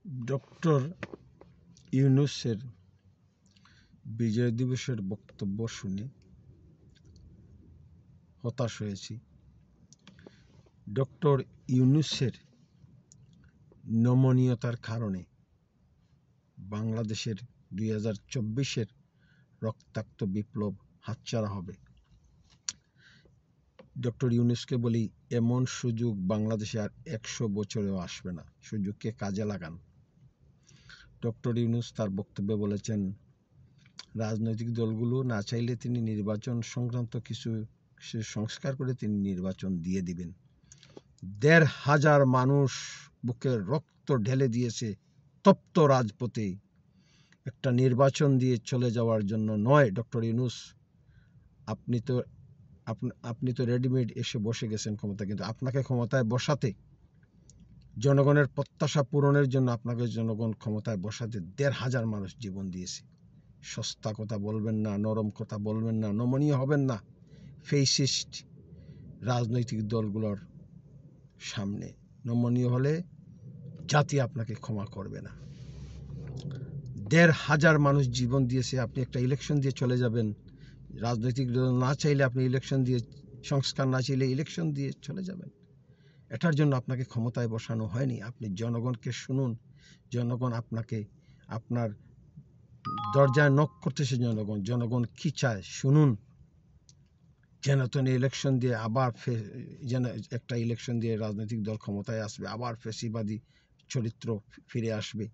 Doctor ইউনূসের বিজয় দিবসের বক্তব্য শুনে হতাশ হয়েছি। ডক্টর ইউনূসের নমনীয়তার কারণে বাংলাদেশের 2024-এর রক্তাক্ত বিপ্লব হাতছাড়া হবে। ডক্টর ইউনূসকে বলি, এমন সুযোগ বাংলাদেশে আর 100 বছরেও আসবে না। সুযোগকে কাজে লাগান। ডক্টর ইউনূস তার বক্তব্যে বলেছেন, রাজনৈতিক দলগুলো না চাইলে তিনি নির্বাচন সংক্রান্ত কিছু সংস্কার করে তিনি নির্বাচন দিয়ে দিবেন। 1,500 মানুষ বুকে রক্ত ঢেলে দিয়েছে তপ্ত রাজপথে, একটা নির্বাচন দিয়ে চলে যাওয়ার জন্য নয়। ডক্টর ইউনূস, আপনি তো রেডিমেড এসে বসে গেছেন ক্ষমতা, কিন্তু আপনাকে ক্ষমতায় বসাতে, জনগণের প্রত্যাশা পূরণের জন্য আপনাকে জনগণ ক্ষমতায় বসাতে 1,500 মানুষ জীবন দিয়েছে। সস্তা কথা বলবেন না, নরম কথা বলবেন না, নমনীয় হবেন না ফেসিস্ট রাজনৈতিক দলগুলোর সামনে। নমনীয় হলে জাতি আপনাকে ক্ষমা করবে না। 1,500 মানুষ জীবন দিয়েছে, আপনি একটা ইলেকশন দিয়ে চলে যাবেন। রাজনৈতিক দল না চাইলে আপনি ইলেকশন দিয়ে, সংস্কার না চাইলে ইলেকশন দিয়ে চলে যাবেন। এটার জন্য আপনাকে ক্ষমতায় বসানো হয়নি। আপনি জনগণকে শুনুন। জনগণ আপনাকে, আপনার দরজায় নক করতেছে জনগণ কি চায় শুনুন। যেন ইলেকশন দিয়ে আবার যেন একটা ইলেকশন দিয়ে রাজনৈতিক দল ক্ষমতায় আসবে, আবার ফ্যাসিবাদী চরিত্র ফিরে আসবে।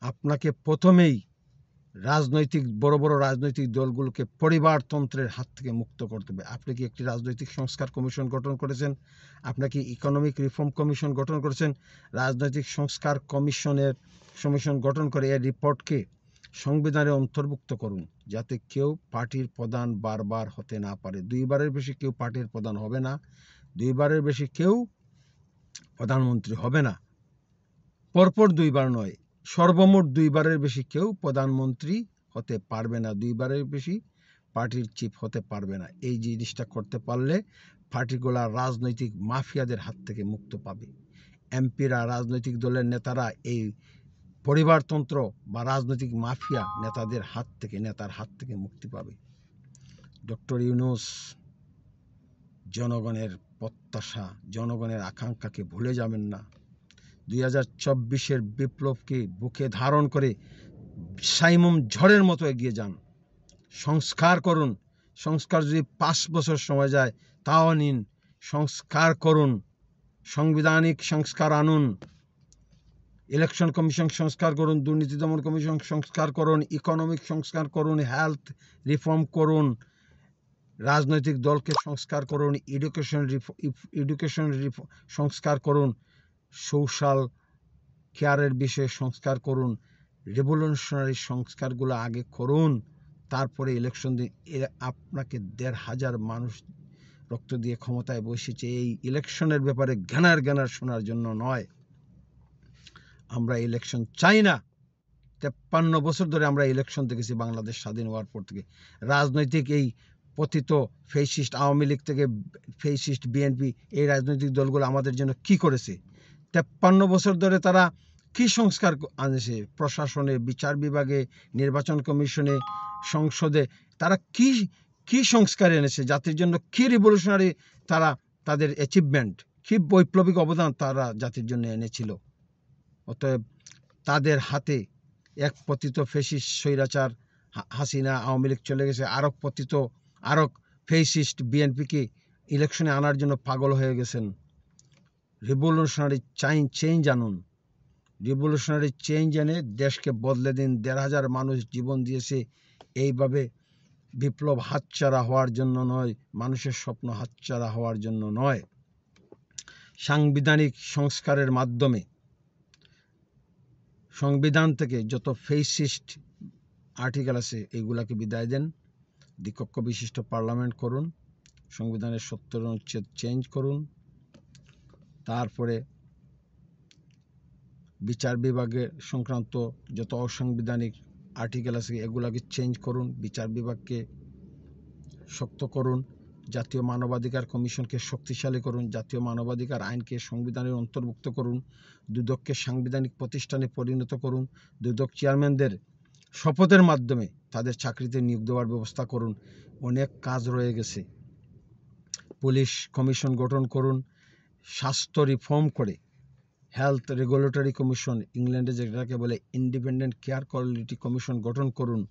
আপনাকে প্রথমেই বড় বড় রাজনৈতিক দলগুলোকে পরিবারতন্ত্রের হাত থেকে মুক্ত করতে হবে। আপনি কি একটি রাজনৈতিক সংস্কার কমিশন গঠন করেছেন? আপনাকে ইকোনমিক রিফর্ম কমিশন গঠন করেছেন? রাজনৈতিক সংস্কার কমিশন গঠন করে এর রিপোর্টকে সংবিধানে অন্তর্ভুক্ত করুন, যাতে কেউ পার্টির প্রধান বারবার হতে না পারে। 2বারের বেশি কেউ পার্টির প্রধান হবে না। 2বারের বেশি কেউ প্রধানমন্ত্রী হবে না। পরপর 2বার নয়, সর্বমোট 2বারের বেশি কেউ প্রধানমন্ত্রী হতে পারবে না। 2বারের বেশি পার্টির চিফ হতে পারবে না। এই জিনিসটা করতে পারলে পার্টিগুলা রাজনৈতিক মাফিয়াদের হাত থেকে মুক্ত পাবে। এমপিরা, রাজনৈতিক দলের নেতারা এই পরিবারতন্ত্র বা রাজনৈতিক মাফিয়া নেতার হাত থেকে মুক্তি পাবে। ডক্টর ইউনূস, জনগণের প্রত্যাশা, জনগণের আকাঙ্ক্ষাকে ভুলে যাবেন না। 2024-এর বিপ্লবকে বুকে ধারণ করে সাইমুম ঝড়ের মতো এগিয়ে যান। সংস্কার করুন। সংস্কার যদি 5 বছর সময় যায় তাও নিন। সংস্কার করুন, সাংবিধানিক সংস্কার আনুন, ইলেকশন কমিশন সংস্কার করুন, দুর্নীতি দমন কমিশন সংস্কার করুন, ইকোনমিক সংস্কার করুন, হেলথ রিফর্ম করুন, রাজনৈতিক দলকে সংস্কার করুন, এডুকেশন সংস্কার করুন, সোশ্যাল কেয়ারের বিষয়ে সংস্কার করুন। রেভলিউশনারি সংস্কারগুলো আগে করুন, তারপরে ইলেকশন দিন। আপনাকে 1,500 মানুষ রক্ত দিয়ে ক্ষমতায় বসেছে এই ইলেকশনের ব্যাপারে জ্ঞানার শোনার জন্য নয়। আমরা ইলেকশন চাই না। 53 বছর ধরে আমরা ইলেকশন দেখেছি বাংলাদেশ স্বাধীন হওয়ার পর থেকে। রাজনৈতিক এই পতিত ফেসিস্ট আওয়ামী লীগ থেকে ফেসিস্ট বিএনপি, এই রাজনৈতিক দলগুলো আমাদের জন্য কি করেছে? 53 বছর ধরে তারা কি সংস্কার আনেছে? প্রশাসনে, বিচার বিভাগে, নির্বাচন কমিশনে, সংসদে তারা কি সংস্কার এনেছে? জাতির জন্য কি রিভলিউশনারি তারা, তাদের অ্যাচিভমেন্ট, কি বৈপ্লবিক অবদান তারা জাতির জন্য এনেছিল? অতএব তাদের হাতে এক পতিত ফেসিস্ট স্বৈরাচার হাসিনা, আওয়ামী লীগ চলে গেছে, আরো ফেসিস্ট বিএনপিকে ইলেকশনে আনার জন্য পাগল হয়ে গেছেন। রিভলিউশনারি চেঞ্জ আনুন। রিভলিউশনারি চেঞ্জ এনে দেশকে বদলে দিন। 1,500 মানুষ জীবন দিয়েছে এইভাবে। বিপ্লব হাতছাড়া হওয়ার জন্য নয়, মানুষের স্বপ্ন হাতছাড়া হওয়ার জন্য নয়। সাংবিধানিক সংস্কারের মাধ্যমে সংবিধান থেকে যত ফেসিস্ট আর্টিকেল আছে এইগুলাকে বিদায় দেন। দ্বিকক্ষ বিশিষ্ট পার্লামেন্ট করুন। সংবিধানের 70 অনুচ্ছেদ চেঞ্জ করুন। তারপরে বিচার বিভাগের সংক্রান্ত যত অসাংবিধানিক আর্টিকেল আছে এগুলাকে চেঞ্জ করুন। বিচার বিভাগকে শক্ত করুন। জাতীয় মানবাধিকার কমিশনকে শক্তিশালী করুন, জাতীয় মানবাধিকার আইনকে সংবিধানের অন্তর্ভুক্ত করুন, দুদককে সাংবিধানিক প্রতিষ্ঠানে পরিণত করুন, দুদক চেয়ারম্যানদের শপথের মাধ্যমে তাদের চাকরিতে নিয়োগ দেওয়ার ব্যবস্থা করুন। অনেক কাজ রয়ে গেছে। পুলিশ কমিশন গঠন করুন, স্বাস্থ্য রিফর্ম করে হেলথ রেগুলেটরি কমিশন, ইংল্যান্ডে যেটাকে বলে ইন্ডিপেন্ডেন্ট কেয়ার কোয়ালিটি কমিশন গঠন করুন।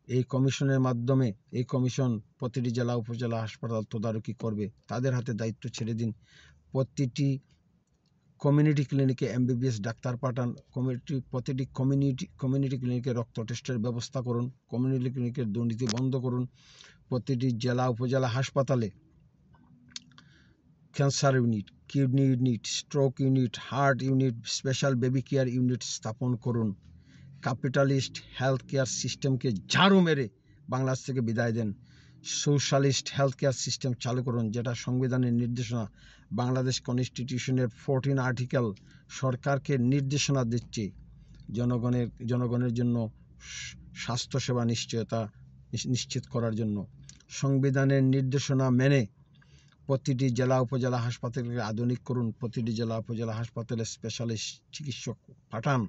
এই কমিশনের মাধ্যমে এই কমিশন প্রতিটি জেলা উপজেলা হাসপাতাল তদারকি করবে, তাদের হাতে দায়িত্ব ছেড়ে দিন। প্রতিটি কমিউনিটি ক্লিনিকে এমবিবিএস ডাক্তার পাঠান, প্রতিটি কমিউনিটি ক্লিনিকে রক্ত টেস্টের ব্যবস্থা করুন, কমিউনিটি ক্লিনিকের দুর্নীতি বন্ধ করুন। প্রতিটি জেলা উপজেলা হাসপাতালে cancer unit, kidney unit, stroke unit, heart unit, special baby care unit স্থাপন করুন। ক্যাপিটালিস্ট হেলথ কেয়ার সিস্টেমকে ঝাড়ু মেরে বাংলাদেশ থেকে বিদায় দেন। সোশ্যালিস্ট হেলথ কেয়ার সিস্টেম চালু করুন, যেটা সংবিধানের নির্দেশনা, বাংলাদেশ কনস্টিটিউশনের 14 আর্টিকেল সরকারকে নির্দেশনা দিচ্ছে জনগণের জন্য স্বাস্থ্যসেবা নিশ্চিত করার জন্য। সংবিধানের নির্দেশনা মেনে প্রতিটি জেলা উপজেলা হাসপাতালকে আধুনিক করুন, প্রতিটি জেলা উপজেলা হাসপাতালে স্পেশালিস্ট চিকিৎসক পাঠান।